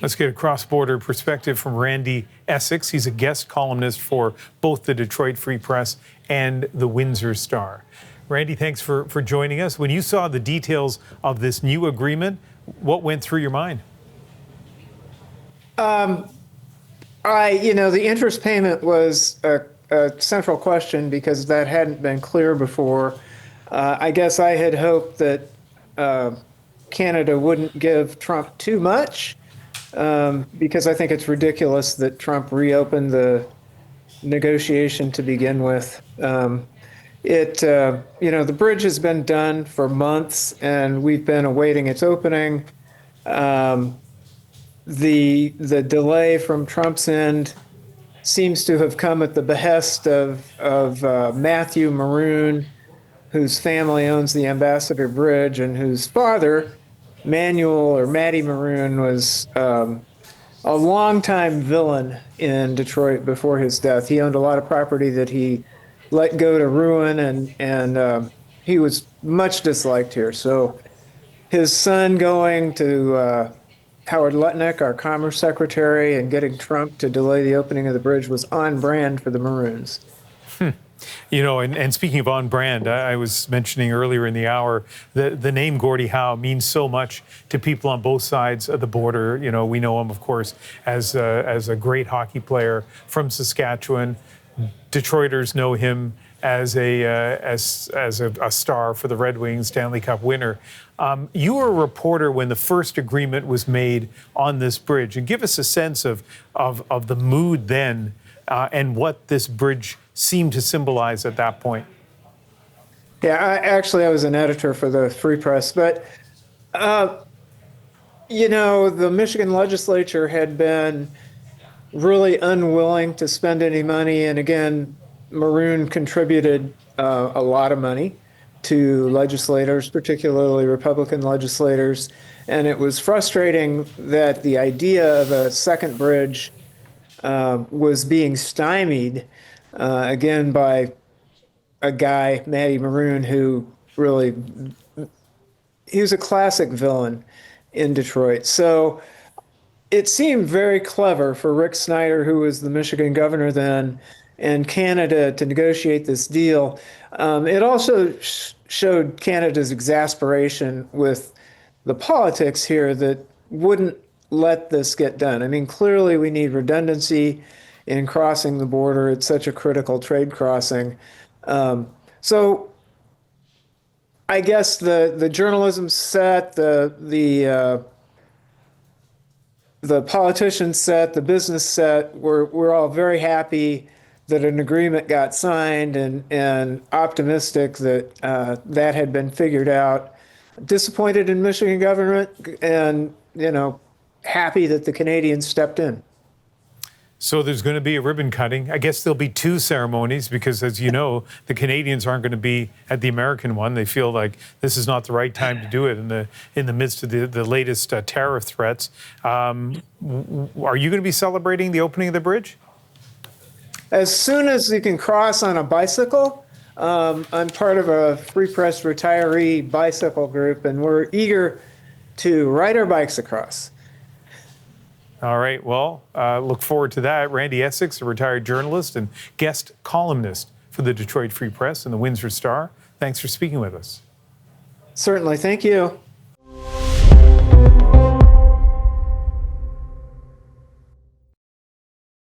Let's get a cross-border perspective from Randy Essex. He's a guest columnist for both the Detroit Free Press and the Windsor Star. Randy, thanks for joining us. When you saw the details of this new agreement, what went through your mind? The interest payment was a central question because that hadn't been clear before. I guess I had hoped that Canada wouldn't give Trump too much because I think it's ridiculous that Trump reopened the negotiation to begin with. The bridge has been done for months and we've been awaiting its opening. The delay from Trump's end seems to have come at the behest of Matthew Maroon, whose family owns the Ambassador Bridge and whose father, Manuel or Matty Maroon, was a longtime villain in Detroit before his death. He owned a lot of property that he let go to ruin, and he was much disliked here. So his son going to Howard Lutnick, our Commerce Secretary, and getting Trump to delay the opening of the bridge was on brand for the Maroons. And speaking of on brand, I was mentioning earlier in the hour that the name Gordie Howe means so much to people on both sides of the border. We know him, of course, as a great hockey player from Saskatchewan. Detroiters know him as a star for the Red Wings, Stanley Cup winner. You were a reporter when the first agreement was made on this bridge, and give us a sense of the mood then and what this bridge seemed to symbolize at that point. Yeah, I was an editor for the Free Press, but the Michigan legislature had been really unwilling to spend any money, and again, Maroon contributed a lot of money to legislators, particularly Republican legislators, and it was frustrating that the idea of a second bridge was being stymied again by a guy, Matty Maroon, who he was a classic villain in Detroit. So it seemed very clever for Rick Snyder, who was the Michigan governor then, and Canada to negotiate this deal. It also showed Canada's exasperation with the politics here that wouldn't let this get done. I mean, clearly we need redundancy in crossing the border. It's such a critical trade crossing. So I guess the journalism set, the politicians set, the business set, we're all very happy that an agreement got signed and optimistic that that had been figured out. Disappointed in Michigan government and, happy that the Canadians stepped in. So there's going to be a ribbon cutting. I guess there'll be two ceremonies because, as you know, the Canadians aren't going to be at the American one. They feel like this is not the right time to do it in the midst of the latest tariff threats. Are you going to be celebrating the opening of the bridge? As soon as you can cross on a bicycle. I'm part of a Free Press retiree bicycle group, and we're eager to ride our bikes across. All right. Well, look forward to that. Randy Essex, a retired journalist and guest columnist for the Detroit Free Press and the Windsor Star. Thanks for speaking with us. Certainly. Thank you.